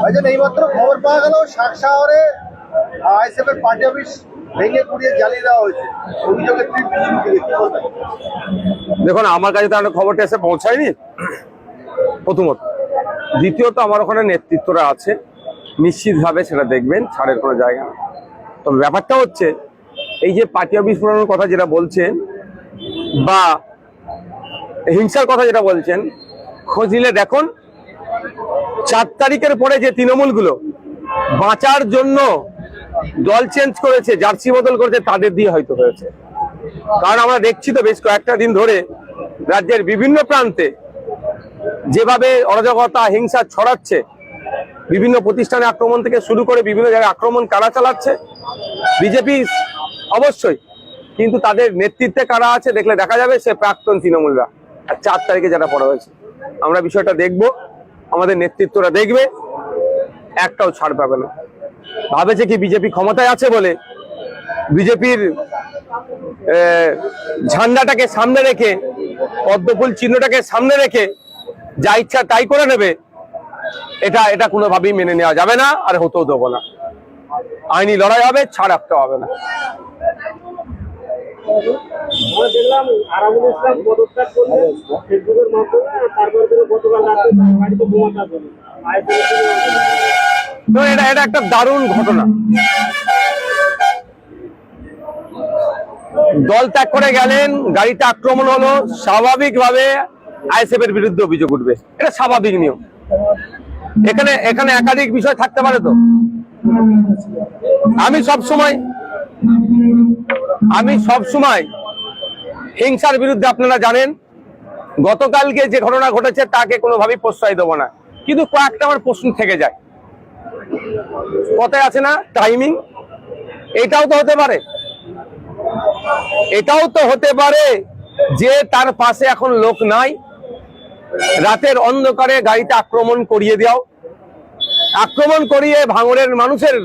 এইমাত্র খবর পাওয়া গেল শাকশাহরে আইএসএফ এর পার্টি অফিস ভেঙে পুড়িয়ে জ্বালিয়ে দেওয়া হয়েছে, অভিযোগের কি বলবেন? দেখুন, আমার কাছে তো খবরটা এসে পৌঁছায়নি, প্রথমত। দ্বিতীয়ত, আমার ওখানে নেতৃত্বরা আছে, নিশ্চিতভাবে সেটা দেখবেন, ছাড়ের কোনো জায়গা না। তবে ব্যাপারটা হচ্ছে, এই যে পার্টি অফিস পুরানোর কথা যেটা বলছেন বা হিংসার কথা যেটা বলছেন, খোঁজ নিলে দেখুন 4 তারিখের পরে যে তৃণমূলগুলো বাঁচার জন্য দল চেঞ্জ করেছে, জার্সি বদল করেছে, তাদের দিয়ে হয়তো হয়েছে। কারণ আমরা দেখছি তো বেশ কয়েকটা দিন ধরে রাজ্যের বিভিন্ন প্রান্তে যেভাবে অরাজকতা হিংসা ছড়াচ্ছে, বিভিন্ন প্রতিষ্ঠানে আক্রমণ থেকে শুরু করে বিভিন্ন জায়গায় আক্রমণ কারা চালাচ্ছে, বিজেপি অবশ্যই, কিন্তু তাদের নেতৃত্বে কারা আছে দেখলে দেখা যাবে সে প্রাক্তন তৃণমূলরা। আর 4 তারিখে যেটা পড়া হয়েছে, আমরা বিষয়টা দেখব, আমাদের নেতৃত্বরা দেখবে, একটাও ছাড় পাবে না। ভাবেছে কি বিজেপি ক্ষমতায় আছে বলে বিজেপির ঝান্ডাটাকে সামনে রেখে, পদ্মফুল চিহ্নটাকে সামনে রেখে যা ইচ্ছা তাই করে নেবে, এটা কোনোভাবেই মেনে নেওয়া যাবে না, আর হতেও দেবো না। আইনি লড়াই হবে, ছাড় একটা হবে না। দেখলাম আরামুল ইসলাম পদত্যাগ করলেন ফেসবুকের মাধ্যমে, তারপরে গতকাল রাতে বাড়িতে বোমা চালানো। তো এটা একটা দারুণ ঘটনা। দল ত্যাগ করে গেলেন, গাড়িতে আক্রমণ হলো, স্বাভাবিকভাবে আইএসএফ এর বিরুদ্ধে অভিযোগ উঠবে, এটা স্বাভাবিক নিয়ম। এখানে একাধিক বিষয় থাকতে পারে। তো আমি সব সময় হিংসার বিরুদ্ধে, আপনারা জানেন গতকালকে যে ঘটনা ঘটেছে তাকে কোনোভাবেই প্রশ্রয় দেবো না, কিন্তু কয়েকটা আমার প্রশ্ন থেকে যায়। কথায় আছে না, টাইমিং। এটাও তো হতে পারে যে তার পাশে এখন লোক নাই, রাতের অন্ধকারে গাড়িতে আক্রমণ করিয়ে দাও, আক্রমণ করিয়ে ভাঙড়ের মানুষের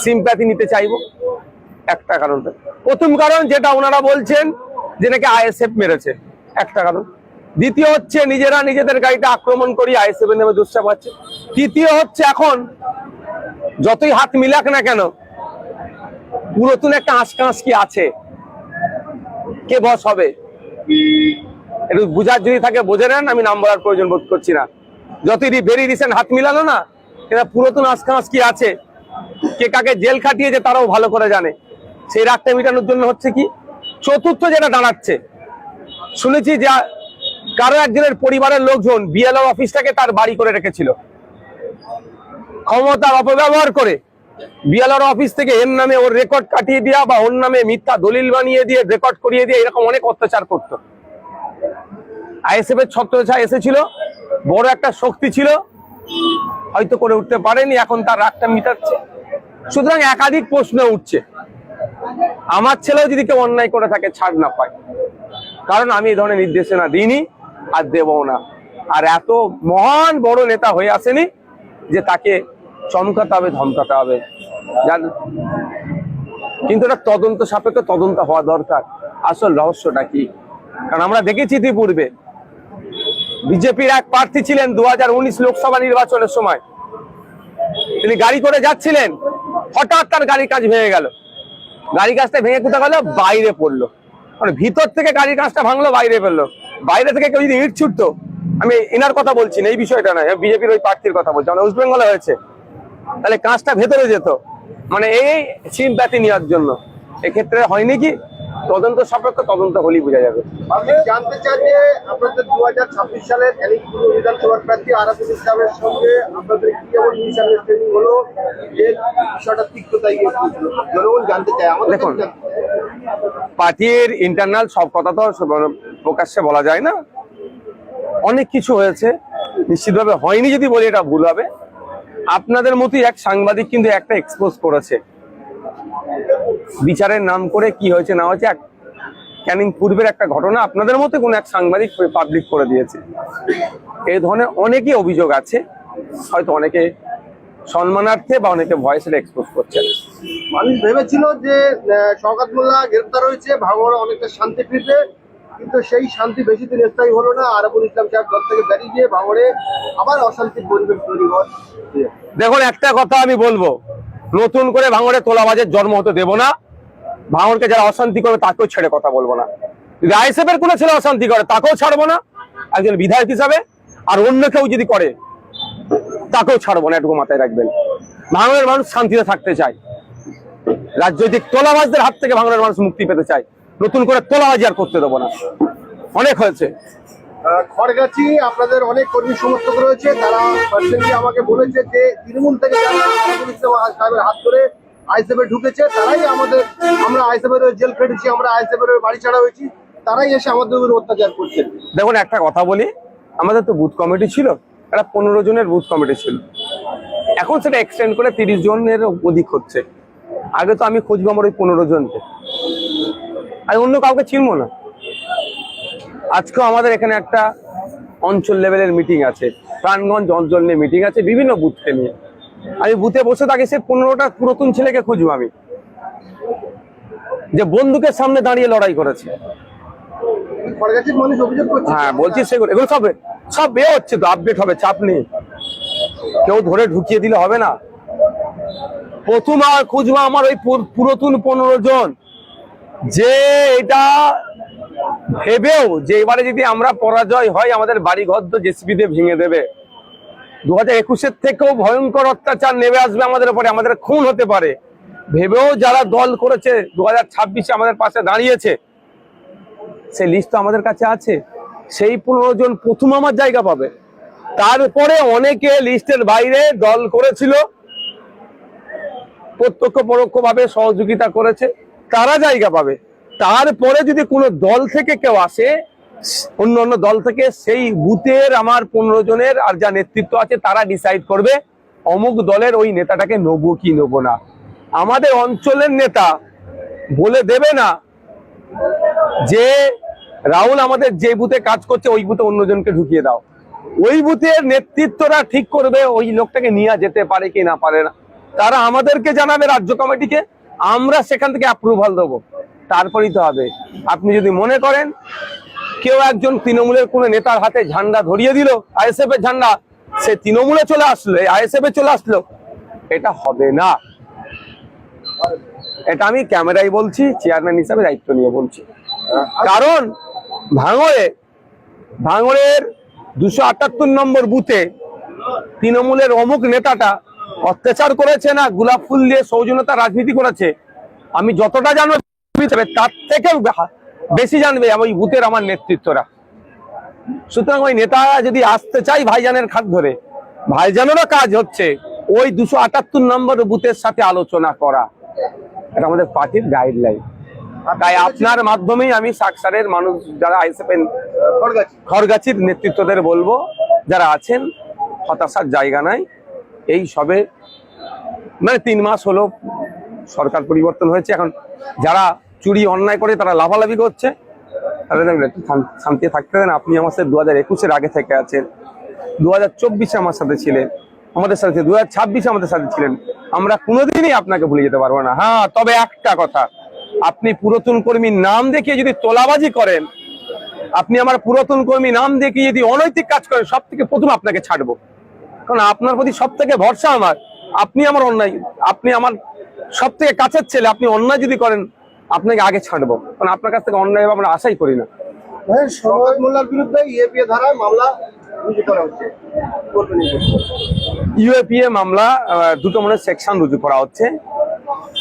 সিম্প্যাথি নিতে চাইবো, একটা কারণ। প্রথম কারণ যেটা ওনারা বলছেন যে নাকি আইএসএফ মেরেছে, একটা কারণ। দ্বিতীয় হচ্ছে নিজেরা নিজেদের গাড়িতে আক্রমণ করি আইএসএফ এর নামে দুঃসাপ পাচ্ছে। তৃতীয় হচ্ছে এখন যতই হাত মিলাক না কেন, পুরাতন একটা আঁচকাঁচ কি আছে, কে বস হবে একটু বুঝার যদি থাকে বোঝে নেন, আমি নাম বলার প্রয়োজন বোধ করছি না। যতই ভেরি রিসেন্ট হাত মিলানো না, এটা পুরাতন আঁচকাঁচ কি আছে, কে কাকে জেল খাটিয়েছে তারাও ভালো করে জানে। সেই রাগটা মেটানোর জন্য হচ্ছে কি। চতুর্থ যেটা দাঁড়াচ্ছে, শুনেছি যে কারো একজনের পরিবারের লোকজন বিএলও অফিসটাকে তার বাড়ি করে রেখেছিল, ক্ষমতার অপব্যবহার করে বিএলওর অফিস থেকে এর নামে ওর রেকর্ড কাটিয়ে দেওয়া বা ওর নামে মিথ্যা দলিল বানিয়ে দিয়ে রেকর্ড করিয়ে দিয়ে এরকম অনেক অত্যাচার করতো। আইএসএফ এর ছত্রছায়া এসেছিল, বড় একটা শক্তি ছিল, হয়তো করে উঠতে পারেনি, এখন তার রাগটা মিটাচ্ছে। সুতরাং একাধিক প্রশ্ন উঠছে। আমার ছেলেও যদি কেউ অন্যায় করে থাকে ছাড় না পায়, কারণ আমি এই ধরনের নির্দেশনা দিইনি আর দেবও না। আর এত মহান বড় নেতা হয়ে আসেনি যে তাকে চমকাতে হবে, ধমকাতে হবে। কিন্তু এটা তদন্ত সাপেক্ষ তদন্ত হওয়া দরকার, আসল রহস্যটা কি। কারণ আমরা দেখেছি ইতিপূর্বে বিজেপির এক প্রার্থী ছিলেন 2019 লোকসভা নির্বাচনের সময়, তিনি গাড়ি করে যাচ্ছিলেন, হঠাৎ তার গাড়ির কাঁচ ভেঙে গেল। গাড়ি কাঁচটা ভেঙে কোথায় গেল, বাইরে পড়লো। মানে ভিতর থেকে গাড়ির কাঁচটা ভাঙলো, বাইরে ফেললো। বাইরে থেকে কেউ যদি ইট ছুটতো, আমি এনার কথা বলছি না, এই বিষয়টা নয়, বিজেপির ওই প্রার্থীর কথা বলছি, মানে ওয়েস্ট বেঙ্গলে হয়েছে, তাহলে কাঁচটা ভেতরে যেত, মানে এই সিম্প্যাথি নেওয়ার জন্য। এক্ষেত্রে হয়নি কি, তদন্ত সাপেক্ষ তদন্ত হলেই বোঝা যাবে। আমি জানতে চাই যে আপনাদের 2026 সালের বিধানসভার প্রার্থী আরাফুল ইসলামের সঙ্গে আপনাদের কি এমন মিসআন্ডারস্ট্যান্ডিং হলো যে বিষয়টা তিক্ততায় গিয়ে জনগণ জানতে চায়। আমাদের দেখুন, পার্টির ইন্টারনাল সব কথা তো প্রকাশ্যে বলা যায় না, অনেক কিছু হয়েছে, নিশ্চিতভাবে হয়নি যদি বলি এটা ভুল হবে। আপনাদের মতোই এক সাংবাদিক কিন্তু একটা এক্সপোজ করেছে, বিচারের নাম করে কি হয়েছে না হয়েছে, ক্যানিং পূর্বের একটা ঘটনা আপনাদের মতো কোন এক সাংবাদিক পাবলিক করে দিয়েছে। এই ধরনের অনেকই অভিযোগ আছে, হয়তো অনেকে সম্মানার্থে বা অনেকে ভয়েসের এক্সপোজ করছে। মানুষ ভেবেছিল যে শওকত মোল্লা গ্রেফতার হয়েছে, ভাঙড়ে অনেকটা শান্তি ফিরবে, কিন্তু সেই শান্তি বেশি দিন স্থায়ী হলো না। আরাবুল ইসলাম সাহেব দল থেকে বেরিয়ে গিয়ে ভাঙড়ে আবার অশান্তির পরিবেশ তৈরি হয়। দেখুন, একটা কথা আমি বলবো, নতুন করে ভাঙড়ে তোলাবাজের জন্ম হতে দেব না। ভাঙড়কে যারা অশান্তি করবে তাকেও ছেড়ে কথা বলবো না। যদি আইএসএফের কোনো ছেলে অশান্তি করে তাকেও ছাড়বো না একজন বিধায়ক হিসাবে, আর অন্য কেউ যদি করে তাকেও ছাড়বো না, এটুকু মাথায় রাখবেন। ভাঙড়ের মানুষ শান্তিতে থাকতে চায়, রাজনৈতিক তোলাবাজদের হাত থেকে ভাঙড়ের মানুষ মুক্তি পেতে চায়। নতুন করে তোলাবাজি আর করতে দেবো না, অনেক হয়েছে। খড়গাছি আপনাদের অনেক কর্মী সমর্থক রয়েছে, তারা পার্সেন্টলি আমাকে বলেছে যে তৃণমূল থেকে যারা আরাবুল ইসলাম সাহেবের হাত ধরে আইএসএফে ঢুকেছে তারাই আমরা আইএসএফের জেল খেটেছি, আমরা আইএসএফের বাড়ি ছাড়া হয়েছি, তারাই এসে আমাদের উপর অত্যাচার করছেন। দেখুন, একটা কথা বলি, আমাদের তো বুথ কমিটি ছিল, একটা 15 জনের বুথ কমিটি ছিল, এখন সেটা এক্সটেন্ড করে 30 জনের অধিক হচ্ছে। আগে তো আমি খুঁজবো আমার ওই 15 জনকে, আমি অন্য কাউকে চিনবো না। আজকেও আমাদের এখানে একটা অঞ্চল লেভেলের মিটিং আছে, প্রাণগঞ্জ অঞ্চল নিয়ে মিটিং আছে, বিভিন্ন বুথকে নিয়ে। আমি বুথে বসে থাকি, সে 15টা পুরাতন ছেলেকে খুঁজবো আমি, যে বন্দুকের সামনে দাঁড়িয়ে লড়াই করেছে। খড়গাছির মানুষ অভিযোগ করছে। হ্যাঁ বলছি, সেগুলো এগুলো সব হচ্ছে তো, আপডেট হবে, চাপ নেই। কেউ ধরে ঢুকিয়ে দিলে হবে না। প্রথম আর খুঁজবো আমার ওই পুরাতন 15 জন, যে এটা ভেবেও যে এবারে যদি আমরা পরাজয় হয় আমাদের বাড়ি ঘর তো জেসিবি দিয়ে ভেঙে দেবে। 2021-এর থেকেও ভয়ঙ্কর অত্যাচার নেমে আসবে আমাদের উপরে, আমাদের খুন হতে পারে ভেবেও যারা দল করেছে 2026-এ আমাদের পাশে দাঁড়িয়েছে, সেই লিস্ট তো আমাদের কাছে আছে। সেই 15 জন প্রথম আমার জায়গা পাবে। তারপরে অনেকে লিস্টের বাইরে দল করেছিল, প্রত্যক্ষ পরোক্ষ ভাবে সহযোগিতা করেছে, তারা জায়গা পাবে। তারপরে যদি কোনো দল থেকে কেউ আসে, অন্য দল থেকে, সেই বুথের আমার 15 জনের আর যা নেতৃত্ব আছে তারা ডিসাইড করবে অমুক দলের ওই নেতাটাকে নেবো কি নেবো না। আমাদের অঞ্চলের নেতা বলে দেবে না যে রাহুল আমাদের যে বুথে কাজ করছে ওই বুথে অন্যজনকে ঢুকিয়ে দাও। ওই বুথের নেতৃত্বরা ঠিক করবে ওই লোকটাকে নিয়ে যেতে পারে কি না পারে না। তারা আমাদেরকে জানাবে, রাজ্য কমিটিকে, আমরা সেখান থেকে অ্যাপ্রুভাল দেবো, তারপরেই তো হবে। আপনি যদি মনে করেন কেউ একজন তৃণমূলের কোনো নেতার হাতে ঝান্ডা ধরিয়ে দিল, আইএসএফ এর ঝান্ডা, সে তৃণমূলে চলে আসলো, আইএসএফ এ চলে আসলো, এটা হবে না। এটা আমি ক্যামেরায় বলছি, চেয়ারম্যান হিসাবে দায়িত্ব নিয়ে বলছি। কারণ ভাঙড়ের 278 নম্বর বুথে তৃণমূলের অমুক নেতাটা অত্যাচার করেছে না গোলাপ ফুল দিয়ে সৌজন্যতা রাজনীতি করেছে, আমি যতটা জানবো তার থেকেও বেশি জানবে ওই বুথের আমার নেতৃত্বরা। সুতরাং ওই নেতা যদি আসতে চাই ভাইজানের খাত ধরে, ভাইজানেরও কাজ হচ্ছে ওই 278 নম্বর বুথের সাথে আলোচনা করা, এটা আমাদের পার্টির গাইডলাইন। তাই আপনার মাধ্যমেই আমি সাকসারের মানুষ যারা আইএসএফের খড়গাছির নেতৃত্বদের বলবো, যারা আছেন হতাশার জায়গা নাই। এই সবে 3 মাস হলো সরকার পরিবর্তন হয়েছে, এখন যারা চুরি অন্যায় করে তারা লাফালাফি করছে, তাদের একটু শান্তি থাকতে দেন। আপনি আমার সাথে 2021-এর আগে থেকে আছেন, 2024-এ আমার সাথে ছিলেন, আমাদের সাথে 2026-এ আমাদের সাথে ছিলেন, আমরা কোনোদিনই আপনাকে ভুলে যেতে পারবো না। হ্যাঁ, তবে একটা কথা, আপনি পুরাতন কর্মীর নাম দেখিয়ে যদি তোলাবাজি করেন, আপনি আমার পুরাতন কর্মী নাম দেখিয়ে যদি অনৈতিক কাজ করেন, সব থেকে প্রথম আপনাকে ছাড়বো। কারণ আপনার প্রতি সব থেকে ভরসা আমার, আপনি আমার অন্যায়, আপনি আমার সব থেকে কাছের ছেলে, আপনি অন্যায় যদি করেন আপনাকে আগে ছাড়বো, কারণ আপনার কাছ থেকে অন্যায় আমরা আশাই করি না। শওকত মোল্লার বিরুদ্ধে ইউএপিএ ধারায় মামলা রুজু করা হচ্ছে, ইউএপিএ মামলা 2টো সেকশন রুজু করা হচ্ছে।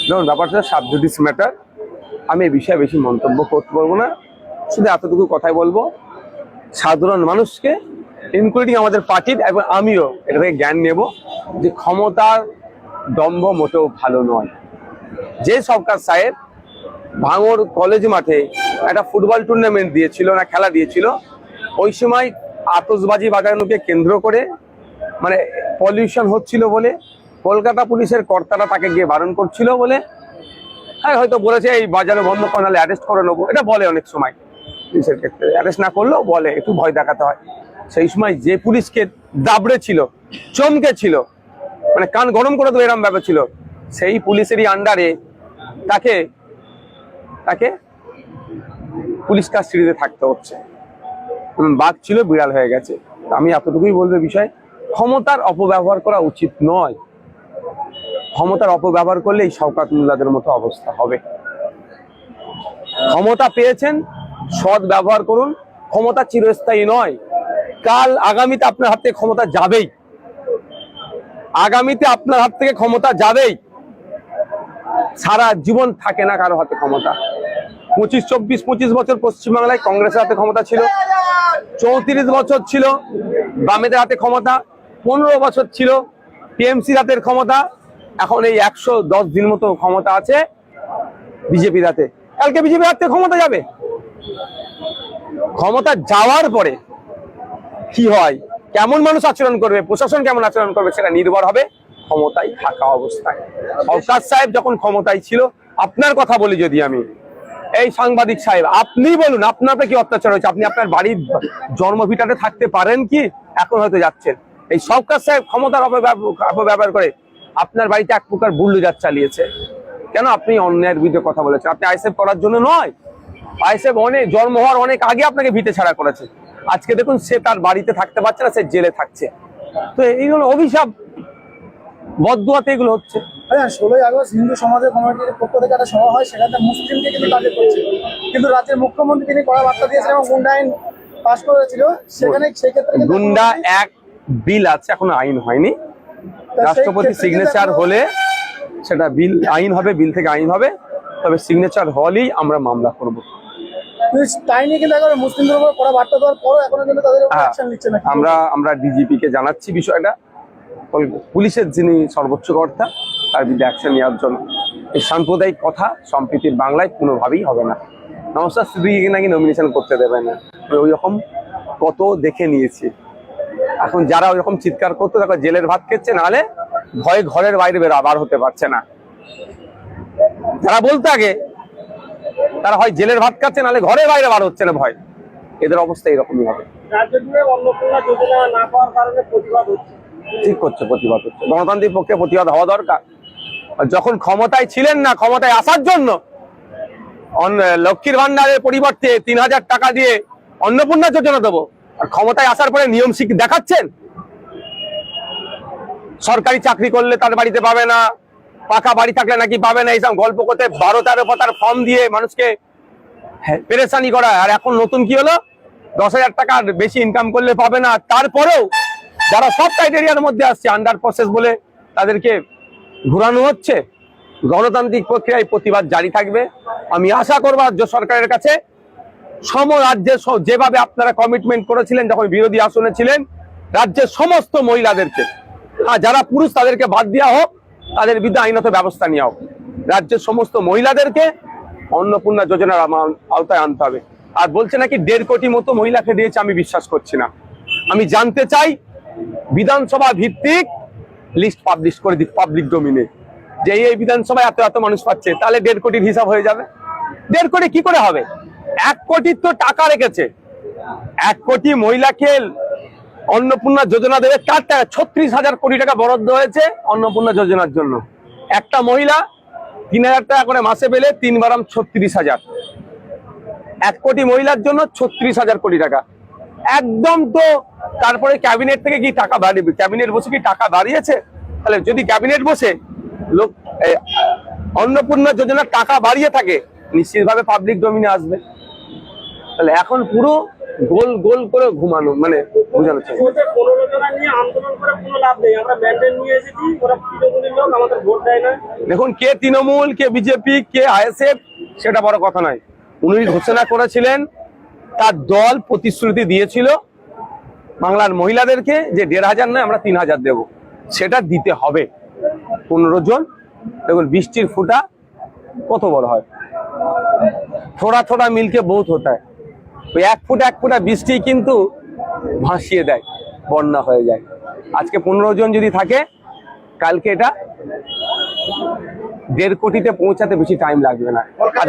ধরুন, ব্যাপারটা সাব জুডিস ম্যাটার, আমি এই বিষয়ে বেশি মন্তব্য করতে পারবো না। শুধু এতটুকু কথাই বলবো, সাধারণ মানুষকে ইনক্লুডিং আমাদের পার্টির এবং আমিও এটা থেকে জ্ঞান নেব যে ক্ষমতার দম্ভ মোটেও ভালো নয়। যে সরকার সাহেব ভাঙড় কলেজ মাঠে একটা ফুটবল টুর্নামেন্ট দিয়েছিল না, খেলা দিয়েছিল, ওই সময় আতশবাজি বাজানোকে কেন্দ্র করে পলিউশন হচ্ছিল বলে কলকাতা পুলিশের কর্তারা তাকে গিয়ে বারণ করছিল বলে, হ্যাঁ হয়তো বলেছে এই বাজানো বন্ধ করে নাহলে অ্যারেস্ট করে নেবো, এটা বলে অনেক সময় পুলিশের ক্ষেত্রে, অ্যারেস্ট না করলেও বলে একটু ভয় দেখাতে হয়। সেই সময় যে পুলিশকে দাবড়ে ছিল, চমকে ছিল, কান গরম করে দেবে এরম ব্যাপার ছিল, সেই পুলিশেরই আন্ডারে তাকে পুলিশ কাস্টডিতে থাকতে হচ্ছে। বাঘ ছিল বিড়াল হয়ে গেছে। আমি এতটুকুই বলবো বিষয়, ক্ষমতার অপব্যবহার করা উচিত নয়। ক্ষমতার অপব্যবহার করলে এই শওকত মোল্লাদের মতো অবস্থা হবে। ক্ষমতা পেয়েছেন, সৎ ব্যবহার করুন। ক্ষমতা চিরস্থায়ী নয়। কাল আগামীতে আপনার হাত থেকে ক্ষমতা যাবেই। আগামীতে আপনার হাত থেকে ক্ষমতা যাবেই। সারা জীবন থাকে না কারো হাতে ক্ষমতা। 25 বছর পশ্চিমবাংলায় কংগ্রেসের হাতে ক্ষমতা ছিল, 34 বছর ছিল বামেদের হাতে ক্ষমতা, 15 বছর ছিল টিএমসির হাতের ক্ষমতা, এখন এই 110 দিন মতো ক্ষমতা আছে বিজেপির হাতে। কালকে বিজেপির হাতে ক্ষমতা যাবে। ক্ষমতা যাওয়ার পরে কি হয়, কেমন মানুষ আচরণ করবে, প্রশাসন কেমন আচরণ করবে, সেটা নির্ভর হবে ক্ষমতায় থাকা অবস্থায়। সরকার সাহেব যখন ক্ষমতায় ছিল, আপনার কথা বলি যদি আমি, এই সাংবাদিক সাহেব আপনি বলুন আপনার কি অত্যাচার হয়েছে? আপনি আপনার বাড়ির জন্মভিটাতে থাকতে পারেন কি? এখন হয়তো যাচ্ছেন। এই সরকার সাহেব ক্ষমতার অপব্যবহার করে আপনার বাড়িতে এক প্রকার বুল্ডোজার চালিয়েছে। কেন? আপনি অন্যায়ের বিরুদ্ধে কথা বলেছেন। আপনি আইএসএফ করার জন্য নয়। আইএসএফ অনেক জন্ম হওয়ার অনেক আগে আপনাকে ভিটে ছাড়া করেছে। আজকে দেখুন সে তার বাড়িতে থাকতে পারছে না, সে জেলে থাকছে। তো এইগুলো অভিশাপ, বদদুয়াতে এগুলো হচ্ছে। 16ই আগস্ট হিন্দু সমাজের কমিটির পক্ষ থেকে একটা সভা হয়, সেখানে মুসলিমকে কিন্তু টার্গেট করছে, কিন্তু রাজ্যের মুখ্যমন্ত্রী তিনি কড়া বার্তা দিয়েছিলেন এবং গুন্ডা আইন পাশ করেছিল। সেখানে সেই ক্ষেত্রে গুন্ডা এক বিল আছে, এখনো আইন হয়নি। রাষ্ট্রপতি সিগনেচার হলে সেটা বিল আইন হবে, বিল থেকে আইন হবে। তবে সিগনেচার হলেই আমরা মামলা করব। তাই নিয়ে কিন্তু একবার মুসলিমদের উপর কড়া বার্তা দেওয়ার পরও এখনো কিন্তু তাদের উপর অ্যাকশন নিচ্ছে না। আমরা ডিজিপি কে জানাচ্ছি বিষয়টা। পুলিশের যিনি সর্বোচ্চ কর্তা, তার বিরুদ্ধে অ্যাকশন নেওয়ার জন্য। এই সাম্প্রদায়িক কথা সম্প্রীতির বাংলায় কোনোভাবেই হবে না। নমস্কার সিদ্দিকীকে নাকি নমিনেশন করতে দেবে না, ওই রকম কত দেখে নিয়েছি। এখন যারা ওই রকম চিৎকার করতো তাকে জেলের ভাত খেচ্ছে, নাহলে ভয়ে ঘরের বাইরে বার হতে পারছে না। যারা বলতো আগে, তারা হয় জেলের ভাত খাচ্ছে, নাহলে ঘরের বাইরে বার হচ্ছে না ভয়। এদের অবস্থা এরকমই হবে। রাজ্য জুড়ে অন্নপূর্ণা যোজনা না পাওয়ার কারণে প্রতিবাদ হচ্ছে। ঠিক করছে, প্রতিবাদ হচ্ছে। গণতান্ত্রিক পক্ষে প্রতিবাদ হওয়া দরকার। যখন ক্ষমতায় ছিলেন না, ক্ষমতায় আসার জন্য লক্ষ্মীর ভান্ডারের পরিবর্তে 3000 টাকা দিয়ে অন্নপূর্ণা যোজনা দেবো, আর ক্ষমতায় আসার পরে নিয়ম শিখ দেখাচ্ছেন। সরকারি চাকরি করলে তার বাড়িতে পাবে না, পাকা বাড়ি থাকলে নাকি পাবে না, এইসব গল্প করতে 12-13 পাতার ফর্ম দিয়ে মানুষকে পেরেশানি করা। আর এখন নতুন কি হলো, 10,000 টাকা বেশি ইনকাম করলে পাবে না। তারপরেও যারা সব ক্রাইটেরিয়ার মধ্যে আসছে, আন্ডার প্রসেস বলে তাদেরকে ঘুরানো হচ্ছে। গণতান্ত্রিক প্রক্রিয়ায় প্রতিবাদ জারি থাকবে। আমি আশা করবো রাজ্য সরকারের কাছে, রাজ্যের যেভাবে আপনারা কমিটমেন্ট করেছিলেন যখন বিরোধী আসনে ছিলেন, রাজ্যের সমস্ত মহিলাদেরকে, যারা পুরুষ তাদেরকে বাদ দেওয়া হোক, তাদের বিরুদ্ধে আইনত ব্যবস্থা নেওয়া হোক। রাজ্যের সমস্ত মহিলাদেরকে অন্নপূর্ণা যোজনার আওতায় আনতে হবে। আর বলছে নাকি 1.5 কোটি মতো মহিলাকে দিয়েছে, আমি বিশ্বাস করছি না। আমি জানতে চাই বিধানসভা ভিত্তিক লিস্ট পাবলিশ করে দিক পাবলিক ডোমিনে, যে এই বিধানসভায় এত মানুষ পাচ্ছে, তাহলে 1.5 কোটির হিসাব হয়ে যাবে। 1.5 কোটি কি করে হবে? 1 কোটির তো টাকা রেখেছে। 1 কোটি মহিলাকে অন্নপূর্ণা যোজনা দেবে, কার টাকা? 36,000 কোটি টাকা বরাদ্দ হয়েছে অন্নপূর্ণা যোজনার জন্য। একটা মহিলা 3,000 টাকা করে মাসে পেলে 3 বারাম 36,000। 1 কোটি মহিলার জন্য 36,000 কোটি টাকা একদম। তো তারপরে ক্যাবিনেট থেকে কি টাকা বাড়িয়ে, ক্যাবিনেট বসে কি টাকা বাড়িয়েছে? তাহলে যদি ক্যাবিনেট বসে লোক অন্নপূর্ণা যোজনার টাকা বাড়িয়ে থাকে, নিশ্চিতভাবে পাবলিক ডোমিনে আসবে। তাহলে এখন পুরো গোল গোল করে ঘুমানো, মানে বোঝানো চাই। দেখুন, কে তৃণমূল, কে বিজেপি, কে আইএসএফ, সেটা বড় কথা নয়। উনি ঘোষণা করেছিলেন, তার দল প্রতিশ্রুতি দিয়েছিল বাংলার মহিলাদেরকে যে 1,500 নয়, আমরা 3,000 দেব। সেটা দিতে হবে। 15 জন। দেখুন বৃষ্টির ফুটা কত বড় হয়, থোড়া থোড়া মিলকে বহুত হতা হয়। ওই 1 ফুটা বৃষ্টি কিন্তু ভাসিয়ে দেয়, বন্যা হয়ে যায়। আজকে 15 জন যদি থাকে, কালকে এটা 1.5 কোটিতে পৌঁছাতে বেশি টাইম লাগবে না। আর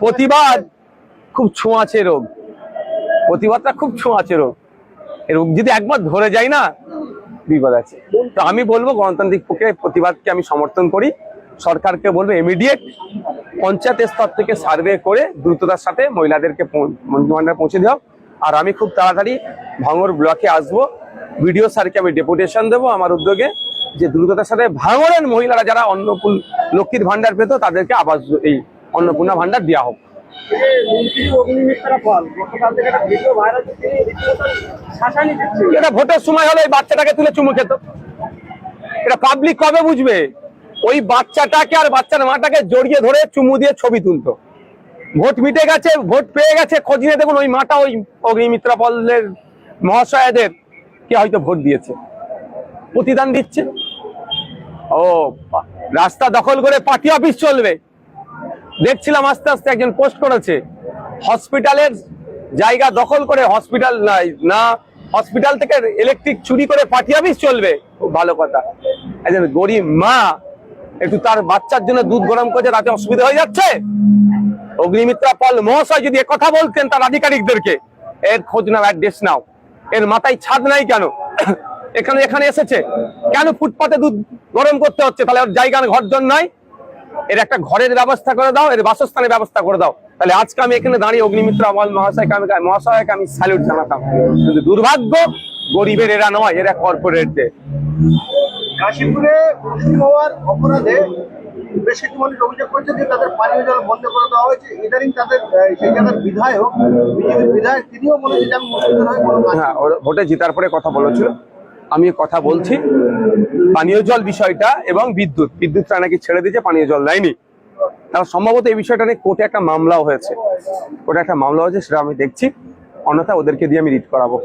প্রতিবাদ খুব ছোঁয়াচে রোগ। প্রতিবাদটা খুব ছোঁয়াচে রোগ। এই রোগ যদি একবার ধরে যায় না, বিপদ আছে। তো আমি বলবো গণতান্ত্রিক প্রক্রিয়ায় প্রতিবাদকে আমি সমর্থন করি। সরকারকে বলবো ইমিডিয়েট পঞ্চায়েত স্তর থেকে সার্ভে করে দ্রুততার সাথে মহিলাদেরকে মন্ত্রী ভান্ডার পৌঁছে দেওয়া। আর আমি খুব তাড়াতাড়ি ভাঙড় ব্লকে আসবো, বিডিও স্যারকে আমি ডেপুটেশন দেবো আমার উদ্যোগে, যে দ্রুততার সাথে ভাঙড়ের মহিলারা যারা লক্ষ্মীর ভান্ডার পেত তাদেরকে আবার এই অন্নপূর্ণা ভান্ডার দেওয়া হোক। মন্ত্রী অগ্নিমিত্রা পাল গতকাল থেকে একটা ভিডিও ভাইরাল হচ্ছে, তিনি রীতিমতো শাসানি দিচ্ছে। এটা ভোটের সময় হলে এই বাচ্চাটাকে তুলে চুমু খেত, এটা পাবলিক কবে বুঝবে? ওই বাচ্চাটাকে আর বাচ্চার মাটাকে জড়িয়ে ধরে চুমু দিয়ে ছবি তুলতো। ভোট মিটে গেছে, ভোট পেয়ে গেছে, খোঁজ নিয়ে দেখুন ওই মাটা ওই অগ্নিমিত্রা পলের মহাশয়দের কে হয়তো ভোট দিয়েছে, প্রতিদান দিচ্ছে। ও রাস্তা দখল করে পার্টি অফিস চলবে, দেখছিলাম আস্তে আস্তে একজন পোস্ট করেছে হসপিটালের জায়গা দখল করে হসপিটাল নাই না, হসপিটাল থেকে ইলেকট্রিক চুরি করে পার্টি অফিস চলবে। খুব ভালো কথা। একজন গরিব মা একটু তার বাচ্চার জন্য দুধ গরম করছে, রাতে অসুবিধা হয়ে যাচ্ছে। অগ্নিমিত্রা পল মহাশয় যদি কথা বলতেন তার আধিকারিকদেরকে, এর খোঁজ নাও, অ্যাড্রেস নাও, এর মাথায় ছাদ নাই কেন, এখানে এসেছে কেন, ফুটপাতে দুধ গরম করতে হচ্ছে, তাহলে ওর জায়গা ঘরজন নাই, এর একটা ঘরের ব্যবস্থা করে দাও, এর বাসস্থানের ব্যবস্থা করে দাও। তাহলে আজকে আমি এখানে দাঁড়িয়ে অগ্নিমিত্রা পল মহাশয়কে আমি স্যালুট জানাতাম। কিন্তু দুর্ভাগ্য গরিবের এরা নয়, এরা কর্পোরেটদের। কাশীপুরে মুসলিম হওয়ার অপরাধে বেশ কিছু মানুষ অভিযোগ করছে যে তাদের পানীয় জল বন্ধ করে দেওয়া হয়েছে। ইদানিং তাদের সেই জায়গার বিধায়ক, বিজেপির বিধায়ক, তিনিও বলেছেন যে আমি মুসলিমদের হয়ে কোনো কাজ। হ্যাঁ, ভোটে জেতার পরে কথা বলেছিল, আমি কথা বলছি পানীয় জল বিষয়টা এবং বিদ্যুৎটা নাকি ছেড়ে দিয়েছে, পানীয় জল দেয়নি। তার সম্ভবত এই বিষয়টা নিয়ে কোর্টে একটা মামলাও হয়েছে, সেটা আমি দেখছি, অন্যথা ওদেরকে দিয়ে আমি রিট করাবো।